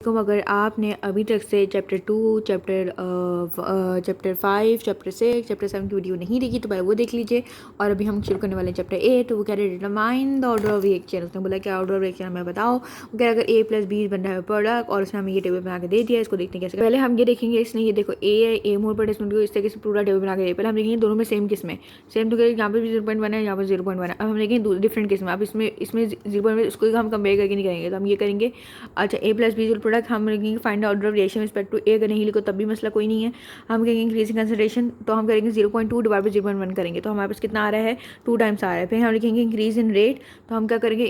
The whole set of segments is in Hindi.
अगर आपने अभी तक से चैप्टर 2, चैप्टर 5, चैप्टर 6, चैप्टर 7 की वीडियो नहीं देखी तो पहले वो देख लीजिए। और अभी हम शुरू करने वाले हैं चैप्टर 8। तो वो कह रहे हैं determine the order of reaction. उसने बोला क्या ऑर्डर ऑफ रिएक्शन हमें बताओ। वो कह रहा अगर A+B बन रहा है प्रोडक्ट और उसने हमें ये टेबल बना के दे दिया, इसको देखते हैं कैसे। पहले हम ये देखेंगे, इसने ये देखो A मोल पर डिस्काउंट इस तरीके से पूरा टेबल बना के दे। पहले हम देखेंगे दोनों में सेम किस में सेम, तो यहाँ पर भी 0.1 है, यहाँ पर 0.1 है। अब हम देखेंगे डिफरेंट किस में। अब इसमें 0.1 इसको हम कंपेयर करके नहीं करेंगे, तो हम ये करेंगे अच्छा A+B प्रोडक्ट हम लिखेंगे find order of reaction respect to A। अगर नहीं लिखो तब भी मसला कोई नहीं है। हम करेंगे इंक्रीजिंग कंसंट्रेशन, तो हम करेंगे 0.2 डिवाइड बाई 0.1 करेंगे, तो हमारे पास कितना आ रहा है 2 टाइम्स आ रहा है। फिर हम लिखेंगे इंक्रीज इन रेट, तो हम क्या करेंगे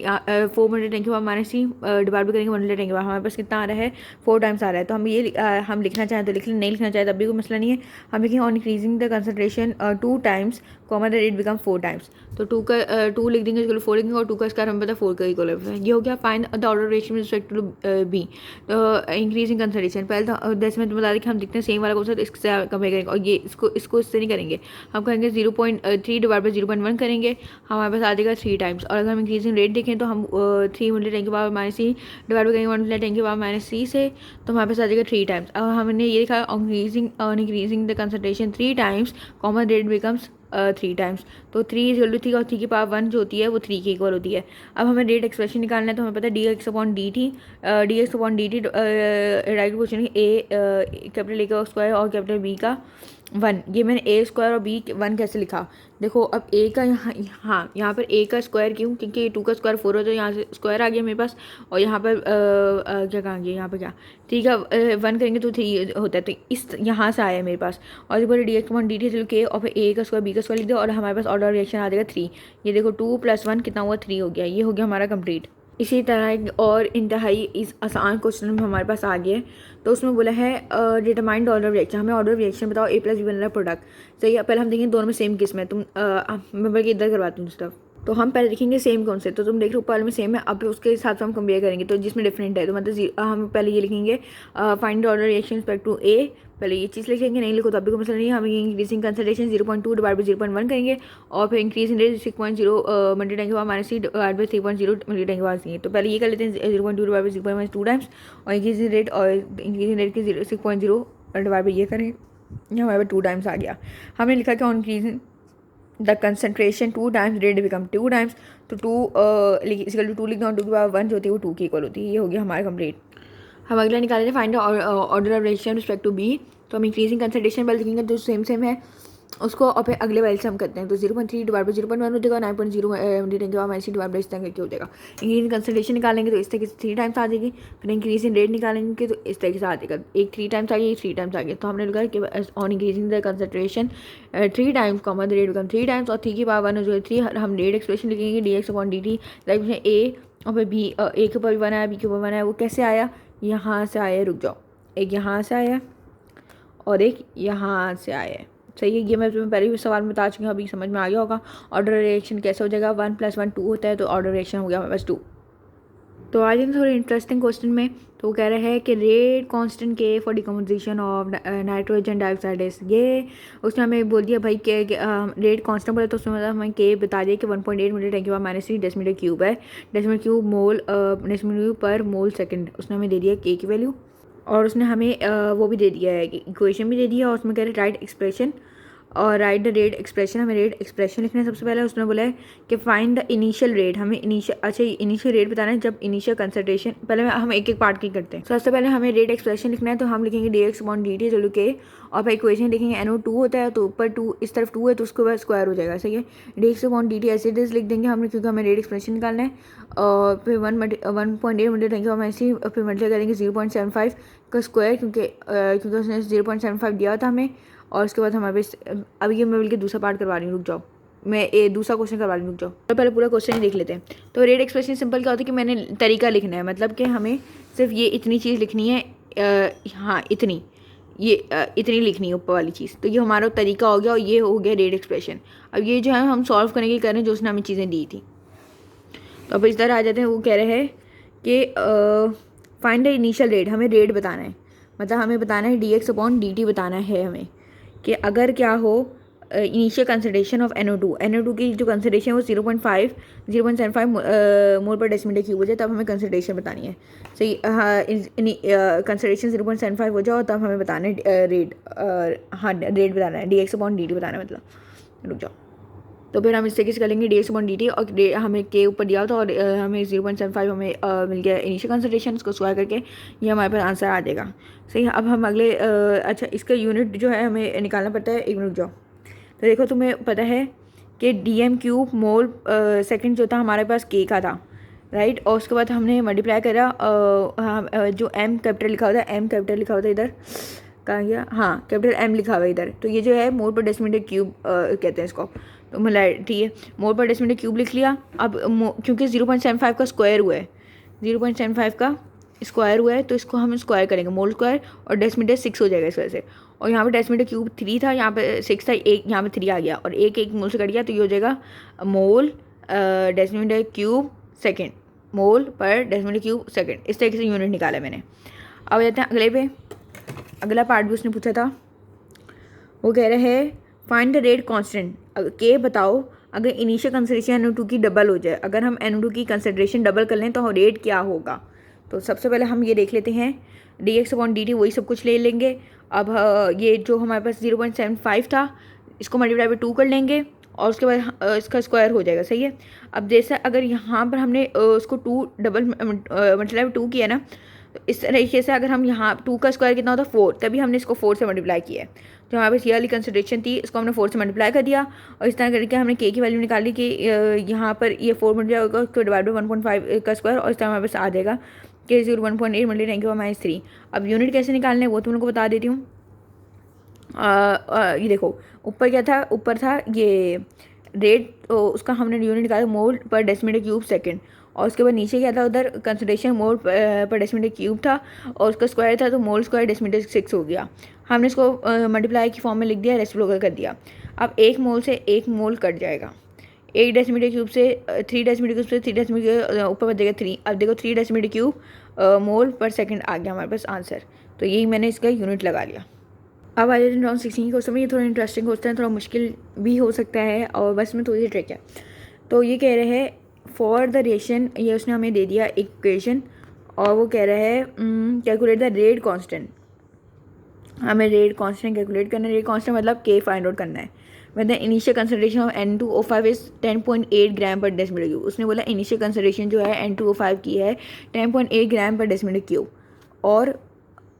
4 मल्टी 10 के पावर माइनस C डिवाइड करेंगे 1 मल्टी 10 के पावर, हमारे पास कितना आ रहा है 4 टाइम्स आ रहा है। तो हम ये हम लिखना चाहें तो लिख लें, नहीं लिखना चाहे तब भी कोई मसला नहीं है। हम लिखेंगे on increasing the concentration 2 times common the rate become 4 times, तो 2 का 2 लिख देंगे इसको 4 लिखेंगे और 2 का स्क्वायर हमें पता 4 का इक्वल है। ये हो गया find the order reaction respect to B। तो इंक्रीजिंग कंसंट्रेशन पहले तो जैसे मैं तुम्हें बता दी कि हम देखते हैं सेम वाला कौन सा, तो इससे कंपेयर करेंगे और ये इसको इससे नहीं करेंगे। हम करेंगे 0.3 डिवाइड बाई 0.1 करेंगे, हमारे पास आ जाएगा 3 टाइम्स। और अगर हम इंक्रीजिंग रेट देखें तो हम 3 मल्टी 10 के पावर माइनस C डिवाइड करेंगे 1 मल्टी 10 के पावर माइनस C से, तो हमारे पास आ जाएगा 3 टाइम्स। अब हमने ये लिखा increasing the concentration 3 times common rate becomes 3 times, तो 3 इक्वल टू 3 और 3 की पावर 1 जो होती है वो 3 की इक्वल होती है। अब हमें रेट एक्सप्रेशन निकालना है, तो हमें पता है dx/dt right question capital A का स्क्वायर और कैपिटल B का 1। ये मैंने A स्क्वायर और B 1 कैसे लिखा, देखो अब A का यहाँ पर A का स्क्वायर क्यों, क्योंकि 2 का स्क्वायर 4 हो, तो यहाँ से स्क्वायर आ गया मेरे पास। और यहाँ पर क्या कहेंगे, यहाँ पर क्या 3 का 1 करेंगे तो 3 होता है, तो इस यहाँ से आया मेरे पास। और ये बोले dx/dt चलो के और फिर A का स्क्वायर B का स्क्वायर लिख दो और हमारे पास ऑर्डर रिएक्शन आ जाएगा 3। ये देखो 2 + 1 कितना हुआ 3 हो गया, ये हो गया हमारा कंप्लीट। इसी तरह एक और इंतहाई इस आसान क्वेश्चन में हमारे पास आ गया है, तो उसमें बोला है determine the order of reaction. हमें ऑर्डर ऑफ रिएक्शन बताओ A+B बन रहा है प्रोडक्ट, सही है। पहले हम देखेंगे दोनों में सेम किस में, मैं बल्कि इधर करवाती हूँ स्टफ। तो हम पहले देखेंगे सेम कौन से, तो तुम देख रहे हो पहले में सेम है, अब उसके साथ हम कंपेयर करेंगे तो जिसमें डिफरेंट है, तो मतलब हम पहले ये लिखेंगे find the order reaction respect to A। पहले ये चीज़ लिखेंगे, नहीं लिखो तो अभी कोई मसला नहीं है। हम इंक्रीजिंग कंसंट्रेशन 0.2 डिवाइड बाई 0.1 करेंगे और फिर इंक्रीज इन रेट 6.0 मल्टी 10 के power minus C divide by 3.0 multi 10 के पावर C। तो पहले ये कर लेते हैं 0.2 डिवाइड बाई 0.1 2 टाइम्स और इंक्रीज इन रेट की 6.0 डिवाइड बाई ये करें, ये हमारे पास 2 टाइम्स आ गया। हमने लिखा कि on increasing the concentration 2 times rate become 2 times, तो 2 इक्वल टू 2 लिखना और 2 की पावर 1 जो होती है वो 2 की इक्वल होती है। ये हो गया हमारा कंप्लीट। हम अगला निकालेंगे find order of reaction respect to B। तो हम इंक्रीजिंग कंसंट्रेशन पहले लिखेंगे जो सेम है उसको और फिर अगले वैल्यू से हम करते हैं, तो 0.3 डिवाइड बाई 0.1 हो जाएगा, 9.0 मल्टी 10 के power minus C divide by इस तरह हो जाएगा। इंक्रीजिंग कंसंट्रेशन निकालेंगे तो इस तरीके से 3 टाइम्स आ जाएगी। फिर इंक्रीज इन रेट निकालेंगे तो इस तरीके से आ जाएगा, एक 3 टाइम्स आ गया, एक 3 टाइम्स आ गया। तो हमने लिखा कि on increasing the concentration 3 times common rate become 3 times और 3 की पावर 1 जो है 3। हम रेट एक्सप्रेशन लिखेंगे dx/dt लाइक A और फिर B, A के ऊपर 1 आया B के ऊपर 1 आया, वो कैसे आया, यहाँ से आया, रुक जाओ, एक यहाँ से आया और एक यहाँ से आया है, सही है। ये मैं तुम्हें पहले भी सवाल में बता चुकी हूँ, अभी समझ में आ गया होगा। ऑर्डर रिएक्शन कैसे हो जाएगा, 1 + 1 2 होता है, तो ऑर्डर रिएक्शन हो गया हमारे पास 2। तो आज हम थोड़े इंटरेस्टिंग क्वेश्चन में, तो वो कह रहे हैं कि रेट कांस्टेंट के for decomposition of nitrogen dioxide is, ये उसने हमें बोल दिया भाई के रेट कांस्टेंट बोले, तो उसमें मतलब हमें के बता दिया कि 1.8 मल्टी 10 के power minus C decimetre cube है, decimetre cube mole decimetre cube पर मोल सेकंड उसने हमें दे दिया के की वैल्यू। और उसने हमें वो भी दे दिया है इक्वेशन भी दे दिया, और उसमें कह रहे राइट एक्सप्रेशन और राइट द रेट एक्सप्रेशन। हमें रेट एक्सप्रेशन लिखना है सबसे पहले। उसने बोला है कि फाइंड द इनिशियल रेट, हमें इनिशियल रेट बताना है जब इनिशियल कंसंट्रेशन। पहले हम एक एक पार्ट की करते हैं। सबसे पहले हमें रेट एक्सप्रेशन लिखना है, तो हम लिखेंगे dx/dt चलो के और फिर इक्वेशन लिखेंगे NO2 होता है, तो ऊपर 2 इस तरफ 2 है तो उसके बाद स्क्वायर हो जाएगा, सही है। dx/dt ऐसे लिख देंगे हमने, क्योंकि हमें रेट एक्सप्रेशन निकालना है। और फिर 1.8 मल्टी 10 के पावर माइनस C और फिर मल्टीप्लाई करेंगे 0.75 का स्क्वायर, क्योंकि उसने 0.75 दिया था हमें। और उसके बाद हमारे पास अब ये मैं बल्कि दूसरा पार्ट करवा रही हूँ, रुक जाओ, मैं दूसरा क्वेश्चन करवा रही हूँ, रुक जाओ। तो पहले पूरा क्वेश्चन ही देख लेते हैं। तो रेट एक्सप्रेशन सिंपल क्या होता है कि मैंने तरीका लिखना है, मतलब कि हमें सिर्फ ये इतनी चीज़ लिखनी है, हाँ इतनी, ये इतनी लिखनी है ऊपर वाली चीज़। तो ये हमारा तरीका हो गया और ये हो गया रेट एक्सप्रेशन। अब ये जो है हम सॉल्व करने के लिए कर रहे हैं जो उसने हमें चीज़ें दी थी। तो अब इस तरह आ जाते हैं, वो कह रहे हैं कि फाइंड द इनिशियल रेट, हमें रेट बताना है, मतलब हमें बताना है dx/dt बताना है हमें, कि अगर क्या हो इनिशियल कंसंट्रेशन ऑफ NO2 की जो कंसंट्रेशन है वो 0.75 मोल पर डेसीमीटर क्यूब हो जाए तब हमें कंसंट्रेशन बतानी है। सही, हाँ, कंसंट्रेशन 0.75 हो जाओ तब हमें बताना है रेट, हाँ रेट बताना है, dx/dt बताना है, मतलब रुक जाओ। तो फिर हम इस तरीके से कर लेंगे dx/dt, और हमें के ऊपर दिया था और हमें 0.75 हमें मिल गया इनिशियल कंसंट्रेशन, उसको स्क्वायर करके ये हमारे पास आंसर आ जाएगा। सही, अब हम अगले अच्छा इसका यूनिट जो है हमें निकालना पड़ता है। एक मिनट जाओ। तो देखो तुम्हें पता है कि dm³ मोल सेकंड जो था हमारे पास के का था, राइट, और उसके बाद हमने मल्टीप्लाई करा जो m कैपिटल लिखा हुआ था, m कैपिटल लिखा हुआ था इधर, कहाँ गया, हाँ कैपिटल M लिखा हुआ है इधर, तो ये जो है मोल पर डेसीमीटर क्यूब कहते हैं इसको, तो मतलब ठीक है मोल पर डेसीमीटर क्यूब लिख लिया। अब क्योंकि 0.75 का स्क्वायर हुआ है, 0.75 का स्क्वायर हुआ है तो इसको हम स्क्वायर करेंगे, मोल स्क्वायर, और डेसीमीटर 6 हो जाएगा इस वजह से, और यहाँ पे डेसीमीटर क्यूब 3 था, यहाँ पे 6 था, एक यहाँ पे 3 आ गया, और एक मोल से कट गया, तो ये हो जाएगा मोल decimetre cube second, mole per decimetre cube second. इस तरीके से यूनिट निकाला मैंने। अब जाते हैं अगले पे। अगला पार्ट भी उसने पूछा था, वो कह रहे हैं फाइंड द रेट कांस्टेंट, के बताओ अगर इनिशियल कंसंट्रेशन NO2 की डबल हो जाए, अगर हम NO2 की कंसंट्रेशन डबल कर लें तो रेट क्या होगा। तो सबसे पहले हम ये देख लेते हैं, dx/dt वही सब कुछ ले लेंगे। अब ये जो हमारे पास 0.75 था इसको मल्टीप्लाई बाई 2 कर लेंगे, और उसके बाद इसका स्क्वायर हो जाएगा। सही है, अब जैसा अगर यहाँ पर हमने उसको 2 डबल मल्टीप्लाई बाई 2 किया ना, तो इस तरीके से अगर हम यहाँ 2 का स्क्वायर कितना होता है 4, तभी हमने इसको 4 से मल्टीप्लाई किया है। जो हमारे पास ये वाली कंसिडरेशन थी इसको हमने 4 से मल्टीप्लाई कर दिया, और इस तरह करके हमने के की वैल्यू निकाली कि यहाँ पर ये 4 मल्टीप्लाई होगा उसको डिवाइड बाई 1.5 का स्क्वायर, और इस तरह हमारे पास आ जाएगा के 1.8 मल्टीप्लाई के -3। अब यूनिट कैसे निकालने वो तुम लोग को बता देती हूँ। ये देखो ऊपर क्या था, ऊपर था ये रेट, तो उसका हमने यूनिट निकाला मोल पर डेसीमीटर क्यूब सेकंड, और उसके बाद नीचे क्या था उधर कंसंट्रेशन मोल पर डेसीमीटर क्यूब था, और उसका स्क्वायर था तो मोल स्क्वायर डेसीमीटर 6 हो गया। हमने इसको मल्टीप्लाई की फॉर्म में लिख दिया, रेसिप्रोकल कर दिया। अब 1 मोल से 1 मोल कट जाएगा, 1 डेसीमीटर क्यूब से 3 डेसीमीटर क्यूब से 3 डेसीमीटर ऊपर बच जाएगा 3। अब देखो 3 डेसीमीटर क्यूब मोल पर सेकंड आ गया हमारे पास आंसर, तो यही मैंने इसका यूनिट लगा लिया। अब आ जाते हैं राउंड 16 के क्वेश्चन में। ये थोड़ा इंटरेस्टिंग क्वेश्चन है, थोड़ा मुश्किल भी हो सकता है, और बस में थोड़ी सी ट्रिक है। तो ये कह रहे हैं फॉर द रिएक्शन, ये उसने हमें दे दिया इक्वेशन, और वो कह रहा है कैलकुलेट द रेट कांस्टेंट। हमें रेट कांस्टेंट कैलकुलेट करना है, रेट कांस्टेंट मतलब के फाइंड आउट करना है। When the initial concentration of N2O5 is 10.8 ग्राम पर डेसीमीटर क्यूब। उसने बोला इनिशियल कंसंट्रेशन जो है N2O5 की है 10.8 ग्राम पर डेसीमीटर क्यूब, और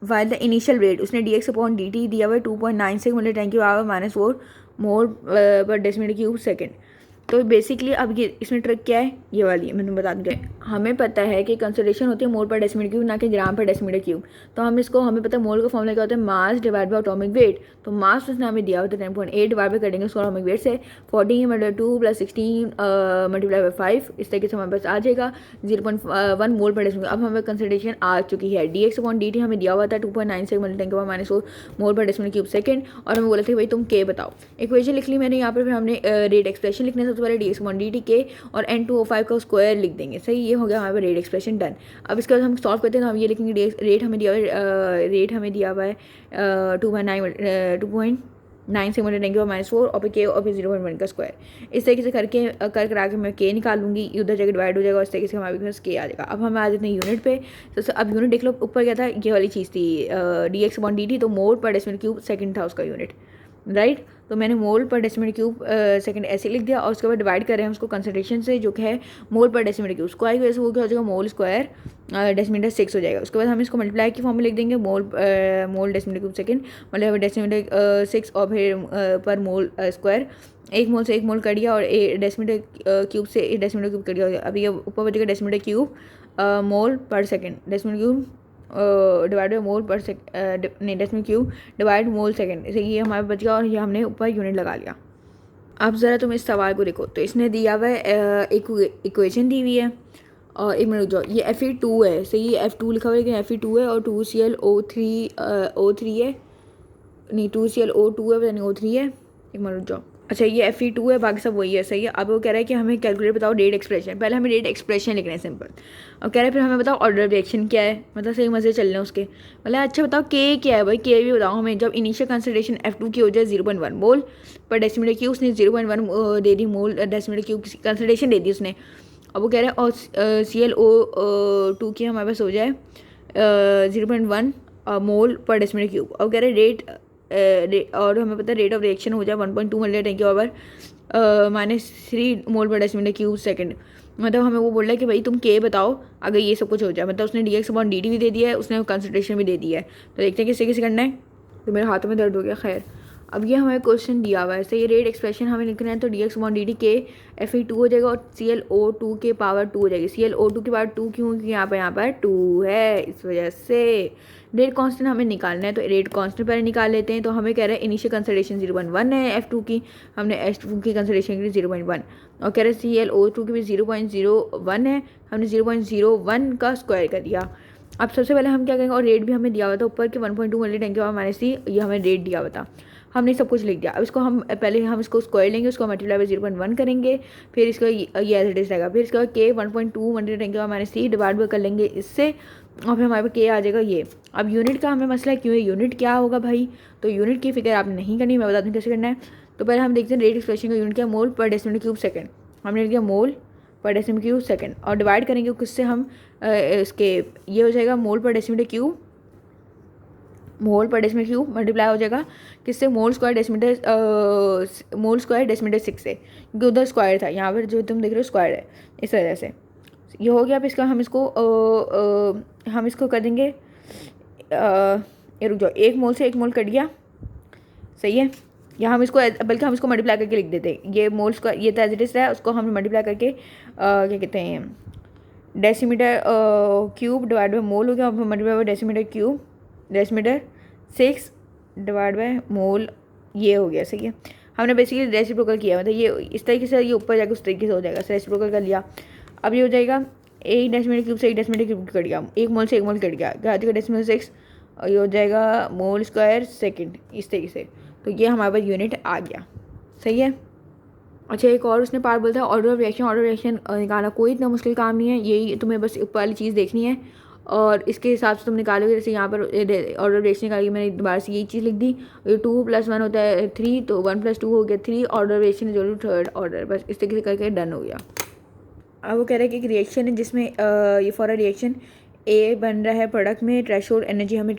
वाइल द इनिशियल रेट उसने dx/dt दिया हुआ 2.96 मल्टीप्लाई की पावर -4 मोल पर डेसीमीटर क्यूब सेकेंड। तो बेसिकली अब ये इसमें ट्रिक क्या है ये वाली मैंने बता दूँ। हमें पता है कि कंसंट्रेशन होती है मोल पर डेसीमीटर क्यूब, ना कि ग्राम पर डेसीमीटर क्यूब। तो हम इसको हमें पता है मोल का फॉर्मूला क्या होता है, mass divide by atomic weight. तो मास उसने हमें दिया होता है 10.8 डिवाइड बाय करेंगे उसको एटॉमिक वेट से 14/2 + 16 मल्टीप्लाई बाई 5, इस तरीके से हमारे पास आ जाएगा 0.1 मोल पर डेसीमीटर। अब हमें कंसंट्रेशन आ चुकी है, dx/dt हमें दिया हुआ था 2.96 मल्टीप्लाई के बाद -4 मोल पर डेसीमीटर क्यूब सेकंड, और हमें बोला था भाई तुम के बताओ। इक्वेशन लिख ली मैंने यहाँ पर, फिर हमने रेट एक्सप्रेशन लिखने सबसे पहले dx/dt के और N2O5 का स्क्वायर लिख देंगे। सही, ये हो गया हमारे रेट एक्सप्रेशन डन। अब इसके बाद हम सॉल्व करते हैं, तो हम ये लिखेंगे रेट हमें दिया हुआ है 2.9 से मल्टीप्लाई के बाद -4 और फिर के और फिर 0.1 का स्क्वायर। इस तरीके से करके करा के मैं के निकाल लूँगी, उधर जगह डिवाइड हो जाएगा, इस तरीके से हमारे पास के आ जाएगा। अब हम आ जाते हैं यूनिट पे। तो अब यूनिट देख लो ऊपर क्या था, ये वाली चीज़ थी dx/dt, तो मोल पर डेसीमीटर क्यूब सेकंड था उसका यूनिट, राइट। तो मैंने मोल पर डेसीमीटर क्यूब सेकंड ऐसे लिख दिया, और उसके बाद डिवाइड कर रहे हैं उसको कंसंट्रेशन से जो कि है मोल पर डेसीमीटर क्यूब स्क्वायर की वजह से वो क्या हो जाएगा मोल स्क्वायर डेसीमीटर 6 हो जाएगा। उसके बाद हम इसको मल्टीप्लाई की फॉर्म में लिख देंगे, मोल डेसीमीटर क्यूब सेकंड मतलब डेसीमीटर 6 और फिर पर मोल स्क्वायर। 1 मोल से 1 मोल कर दिया, और डेसीमीटर क्यूब से डेसीमीटर क्यूब कर दिया। अभी ये ऊपर बचेगा decimetre cube mole per second, decimetre cube divide by mole per नहीं decimetre cube divide mole second, इसे ये हमारे बच गया, और ये हमने ऊपर यूनिट लगा लिया। अब ज़रा तुम इस सवाल को देखो, तो इसने दिया हुआ है एक इक्वेशन दी हुई है, और एक मिनट जाओ ये Fe2 है। सही, ये F2 लिखा हुआ है लेकिन Fe2 है, और 2ClO3 है, नहीं 2ClO2 है पता नहीं O3 है, एक मिनट जाओ अच्छा ये Fe2 है, बाकी सब वही है, सही है। अब वो कह रहा है कि हमें कैलकुलेट बताओ रेट एक्सप्रेशन। पहले हमें रेट एक्सप्रेशन लिखना है सिंपल। अब कह रहा है फिर हमें बताओ ऑर्डर ऑफ रिएक्शन क्या है, मतलब सही मज़े चल रहे हैं उसके। बोला अच्छा बताओ के क्या है भाई, के भी बताओ हमें। जब इनिशियल कंसंट्रेशन F2 की हो जाए 0.1 मोल पर डेसीमीटर क्यूब, उसने 0.1 दे दी मोल डेसीमीटर क्यूब कंसंट्रेशन दे दी उसने। अब वो कह रहा है और ClO2 की हमारे पास हो जाए 0.1 मोल पर डेसीमीटर क्यूब। अब कह रहे हैं और हमें पता है रेट ऑफ रिएक्शन हो जाए 1.2 मिलियन टैंक के ओवर -3 मोल पर डेसीमीटर क्यूब सेकंड। मतलब हमें वो बोल रहा है कि भाई तुम के बताओ अगर ये सब कुछ हो जाए। मतलब उसने dx/dt भी दे दिया है, उसने कंसंट्रेशन भी दे दिया है। तो देखते हैं किससे किसे करना है। तो मेरे हाथों में दर्द हो गया। खैर अब ये हमें क्वेश्चन दिया हुआ है, तो ये रेट एक्सप्रेशन हमें लिखना है। तो dx/dt के Fe2 हो जाएगा और ClO2 के पावर 2 हो जाएगी। ClO2 की पावर 2 क्यों, क्योंकि यहाँ पर 2 है, इस वजह से। रेट कांस्टेंट हमें निकालना है, तो रेट कांस्टेंट पहले निकाल लेते हैं। तो हमें कह रहा है इनिशियल कंसंट्रेशन 0.1 है F2 की, हमने F2 की कंसंट्रेशन की 0.1 और कह रहे हैं ClO2 की भी 0.01 है, हमने 0.01 का स्क्वायर कर दिया। अब सबसे पहले हम क्या करेंगे, और रेट भी हमें दिया हुआ था ऊपर के 1.2 मिलियन टैंक के पावर -3, ये हमें रेट दिया हुआ था। हमने सब कुछ लिख दिया। अब इसको हम पहले हम इसको स्क्वायर लेंगे, उसको मल्टीप्लाई बाई 0.1 करेंगे, फिर इसका ये एज इट इज रहेगा। फिर इसका के 1.2 मिलियन टैंक के पावर -3 डिवाइड कर लेंगे इससे, और फिर हमारे पास के आ जाएगा ये। अब यूनिट का हमें मसला है, क्यों है यूनिट क्या होगा भाई। तो यूनिट की फिक्र आपने नहीं करनी, मैं बता दूँ कैसे करना है। तो पहले हम देखते हैं रेट एक्सप्रेशन का यूनिट क्या, मोल पर डेसीमीटर क्यूब सेकंड। हमने लिख दिया मोल पर डेसीमीटर क्यूब सेकंड, और डिवाइड करेंगे किससे हम इसके, ये हो जाएगा मोल per decimetre cube, mole per decimetre cube multiply हो जाएगा किससे, मोल स्क्वायर डेसीमीटर 6 से, क्योंकि उधर स्क्वायर था, यहाँ पर जो तुम देख रहे हो स्क्वायर है, इस वजह से ये हो गया। अब इसका हम इसको कर देंगे, ये रुक जाओ, 1 मोल से 1 मोल कट गया, सही है। या हम इसको बल्कि हम इसको मल्टीप्लाई करके लिख देते हैं, ये मोल स्क्वायर ये तो एज इट इज है, उसको हम मल्टीप्लाई करके क्या कहते हैं डेसीमीटर क्यूब डिवाइड बाई मोल हो गया, multiply by decimetre cube, decimetre 6 divide by मोल, ये हो गया, सही है। हमने बेसिकली रेसिप्रोकल किया, मतलब ये इस तरीके से, ये ऊपर जाकर उस तरीके से हो जाएगा, रेसिप्रोकल कर लिया। अब ये हो जाएगा 1 डेसीमीटर क्यूब से 1 डेसीमीटर क्यूब कट गया, 1 मोल से 1 मोल कट गया, क्या जाएगा डेसीमीटर 6, और ये हो जाएगा मोल स्क्वायर सेकेंड, इस तरीके से। तो ये हमारे पास यूनिट आ गया, सही है। अच्छा एक और उसने पार्ट बोलता है order of reaction. Order of reaction निकालना कोई इतना मुश्किल काम नहीं है, यही तुम्हें बस ऊपर वाली चीज़ देखनी है और इसके हिसाब से तुम निकालोगे। जैसे यहाँ पर ऑर्डर ऑफ रिएक्शन निकाली, मैंने दोबारा से यही चीज़ लिख दी। ये 2 + 1 होता है 3, तो 1 + 2 हो गया 3। ऑर्डर ऑफ रिएक्शन जो थर्ड ऑर्डर, बस इस तरीके से करके डन हो गया। अब वो कह रहा है कि एक रिएक्शन है जिसमें ये फॉर अ रिएक्शन ए बन रहा है प्रोडक्ट में, थ्रेशोल्ड एनर्जी हमें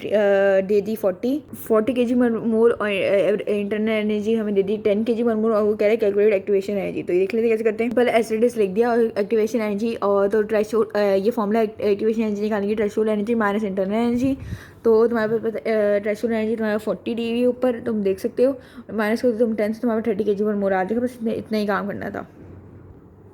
दे दी 40 kg मोल, और इंटरनल एनर्जी हमें दे दी 10 kg मोल। और वो कह रहे हैं कैलकुलेट एक्टिवेशन एनर्जी। तो ये देख लेते कैसे करते हैं। पहले एसिडिस लिख दिया और एक्टिवेशन एनर्जी, और तो थ्रेशोल्ड ये फॉर्मूला एक्टिवेशन एनर्जी निकालेंगे, threshold energy minus internal energy. तो तुम्हारे पास थ्रेशोल्ड एनर्जी तुम्हारा 40 डिग्री ऊपर तुम देख सकते हो, माइनस कर तुम 10 से तुम्हारा 30 kg मोल आ जाएगा। बस इतना ही काम करना था।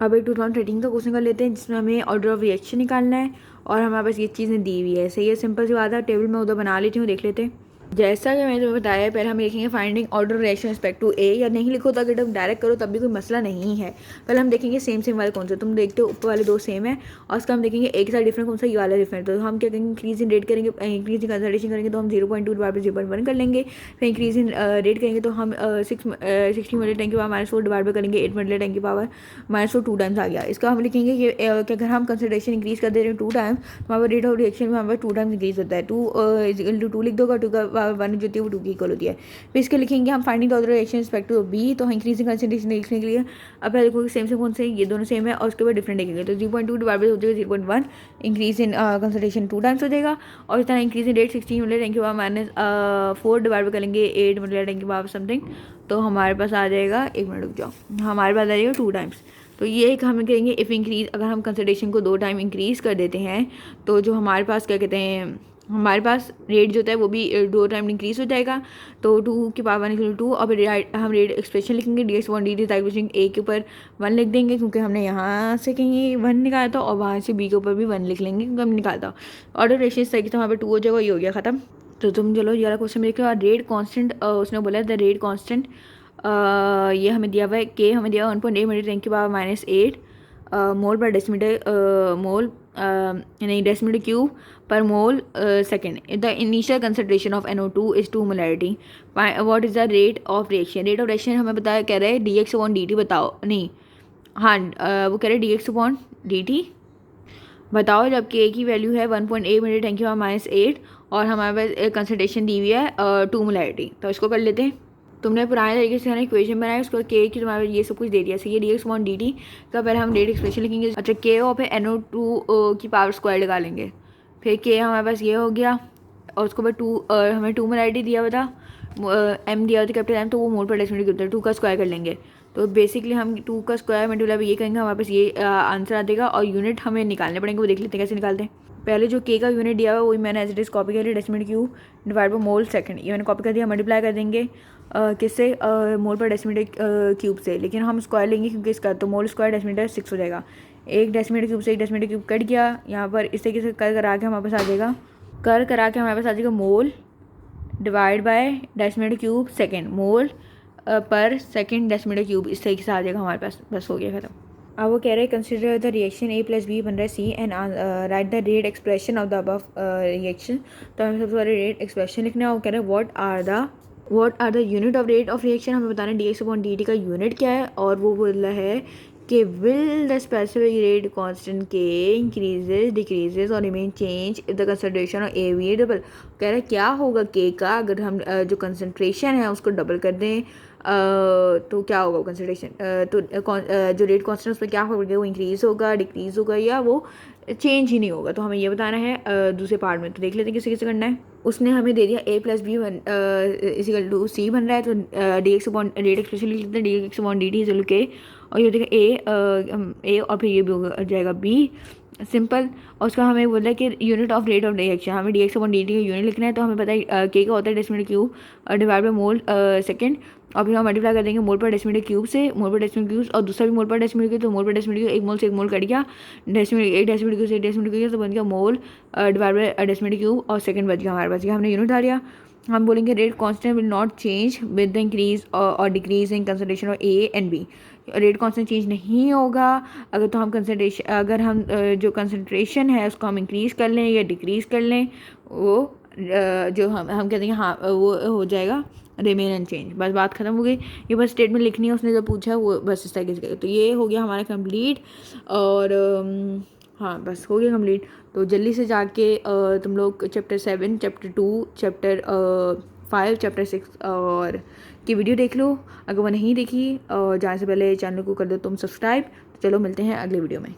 अब एक 2013 का क्वेश्चन कर लेते हैं जिसमें हमें ऑर्डर ऑफ रिएक्शन निकालना है और हमारे पास ये चीज़ें दी हुई है, सही है। सिंपल सी बात है, टेबल में उधर बना लेती हूँ, देख लेते हैं। जैसा कि मैंने तुम्हें बताया, पहले हम लिखेंगे finding order reaction respect to A, या नहीं लिखो तो अगर तुम डायरेक्ट करो तब भी कोई मसला नहीं है। पहले हम देखेंगे सेम वाले कौन से, तुम देखते हो ऊपर वाले 2 सेम है, और उसका हम देखेंगे एक साथ डिफरेंट कौन सा, ये वाला डिफरेंट। तो हम क्या करेंगे, इंक्रीज इन रेट करेंगे, इंक्रीज इन कंसंट्रेशन करेंगे तो हम 0.2 डिवाइड बाई 0.1 कर लेंगे। फिर इंक्रीज इन रेट करेंगे तो हम 60 मिलियन टैंक की पावर -4 डिवाइड बाई करेंगे 8 मिलियन टैंक की पावर -4, 2 टाइम्स आ गया। इसका हम लिखेंगे कि अगर हम कंसंट्रेशन इंक्रीज कर दे रहे हैं 2 टाइम, तो हमारा रेट ऑफ रिएक्शन में हमारा 2 टाइम्स इंक्रीज होता है। 2 लिख दोगा, 2 का पावर 1 जो होती है वो 2 की इक्वल होती है। फिर इसके लिखेंगे हम finding the order reaction respect to B, तो इंक्रीजिंग कंसंट्रेशन लिखने के लिए अब पहले देखो सेम से कौन से, ये दोनों सेम है, और उसके बाद डिफरेंट लिखेंगे। तो 0.2 डिवाइड बाई हो जाएगा 0.1, इंक्रीज इन कंसंट्रेशन 2 टाइम्स हो जाएगा। और इस तरह increase in rate 16 million tank की पावर -4 डिवाइड बाई करेंगे 8 मिलियन टैंक की पावर समथिंग, तो हमारे पास आ जाएगा, 1 मिनट रुक जाओ, हमारे पास आ जाएगा 2 टाइम्स। तो ये एक हमें कहेंगे इफ़ इंक्रीज, अगर हम कंसंट्रेशन को 2 टाइम इंक्रीज़ कर देते हैं तो जो हमारे पास क्या कहते हैं, हमारे पास रेट जो होता है वो भी 2 टाइम इंक्रीज हो जाएगा। तो 2 की पावर 2, और फिर हम रेट एक्सप्रेशन लिखेंगे dx/dt ए के ऊपर 1 लिख देंगे, क्योंकि हमने यहाँ से कहीं 1 निकाला था, और वहाँ से बी के ऊपर भी 1 लिख लेंगे क्योंकि हमने निकाला था। ऑर्डर रेशियो इस तरीके से हमारे 2 हो जाएगा, ये हो गया ख़त्म। तो तुम चलो ये वाला क्वेश्चन देखो। रेट कॉन्स्टेंट उसने बोला द रेट कॉन्स्टेंट, ये हमें दिया हुआ है, के हमें दिया 1.8 मिनट टैंक की power -8 mole per decimetre mole नहीं डेसिमीटर क्यूब पर mole second. The initial concentration of NO2 is 2 molarity. What is the rate of reaction. Rate of reaction हमें बताया, कह रहे हैं dx/dt बताओ. नहीं, हाँ वो कह रहे हैं dx/dt बताओ, जबकि ए की वैल्यू है 1.8 मिनट 10⁻⁸ और हमारे पास कंसनट्रेशन दी हुई है 2 मोलैरिटी. तो इसको कर लेते हैं. तुमने पुराने तरीके से इक्वेशन बनाया, उसको के की तुम्हारे ये सब कुछ दे दिया. सही है, dx/dt का पहले हम रेट एक्सप्रेशन लिखेंगे. अच्छा, के और फिर NO2 की पावर स्क्वायर लगा लेंगे. फिर के हमारे पास ये हो गया और उसको बाद 2 हमें 2 मोलैरिटी दिया हुआ था, M दिया था कैपिटल M, तो वो मोल पर डेसिमल क्यूब 2 का स्क्वायर कर लेंगे. तो बेसिकली हम 2 का स्क्वायर मल्टीप्लाई ये करेंगे, हमारे पास ये आंसर आ देगा. और यूनिट हमें निकालने पड़ेंगे, वो देख लेते हैं कैसे निकालते हैं. पहले जो के का यूनिट दिया हुआ है वही मैंने एज इट इज कॉपी कर लिया, decimal cube divide by mole second. ये मैंने कॉपी कर दिया. मल्टीप्लाई कर देंगे किससे, मोल पर डेसिमीटर क्यूब से. लेकिन हम स्क्वायर लेंगे क्योंकि इसका तो मोल स्क्वायर डेसिमीटर 6 हो जाएगा. एक डेसिमीटर क्यूब से एक डेसिमीटर क्यूब कट गया. यहाँ पर इस तरीके से कर करा के हमारे पास आ जाएगा, mole divide by decimetre cube second. Mole per second decimetre cube इस तरीके से आ जाएगा हमारे पास. बस हो गया खत्म. अब वो कह रहे हैं कंसिडर द रिएक्शन A+B बन रहा है C and right the rate expression of the above reaction. तो हमें सबसे पहले रेट एक्सप्रेशन लिखना है. वो कह रहे हैं what are the unit of rate of reaction. हमें बताना है dx/dt का यूनिट क्या है. और वो बोल रहा है कि will the specific rate constant के इंक्रीजेज डिक्रीजेज और remain change if the concentration of a variable. कह रहे हैं क्या होगा के का अगर हम जो कंसंट्रेशन है उसको डबल कर दें तो क्या होगा कंसंट्रेशन. तो जो रेट कांस्टेंट उस पर क्या होगा, वो इंक्रीज़ होगा, डिक्रीज़ होगा, या वो चेंज ही नहीं होगा. तो हमें ये बताना है दूसरे पार्ट में. तो देख लेते हैं किसी किसे करना है. उसने हमें दे दिया A+B इक्वल टू C बन रहा है. तो रेट एक्सप्रेशन लिख लेते हैं, dx/dt इज इक्वल के. और ये देखिए ए और फिर ये भी हो जाएगा B, सिंपल. और उसका हमें बोला है कि unit of rate of reaction, हमें dx/dt का यूनिट लिखना है. तो हमें पता है के का होता है decimetre cube divide by mole second. और फिर हम मल्टीप्लाई कर देंगे मोल पर डेसिमीटर क्यूब से, मोल पर डेसिमीटर क्यूब और दूसरा भी मोल पर डेसिमीटर क्यूब. तो मोल पर डेसिमीटर क्यूब एक मोल से एक मोल कट गया, एक डेसिमीटर क्यूब से एक डेसिमीटर क्यूब, तो बन गया mole divide by decimetre cube और सेकंड बच गया हमारे पास. ये हमने यूनिट डाल दिया. हम बोलेंगे rate constant will not change with the increase or decrease in concentration of A and B. Rate constant change नहीं होगा अगर तो हम जो कंसंट्रेशन है उसको हम इंक्रीज़ कर लें या डिक्रीज़ कर लें, वो जो हम कहते हैं हाँ वो हो जाएगा रिमेन एंड चेंज. बस बात खत्म हो गई. ये बस स्टेटमेंट लिखनी है, उसने जो पूछा वो बस इस तरीके से. तो ये हो गया हमारा कंप्लीट. और हाँ बस हो गया कंप्लीट. तो जल्दी से जाके तुम लोग चैप्टर 7, चैप्टर 2, चैप्टर 5, चैप्टर 6 और की वीडियो देख लो अगर वो नहीं देखी. और जाने से पहले चैनल को कर दो तुम सब्सक्राइब. तो चलो मिलते हैं अगले वीडियो में.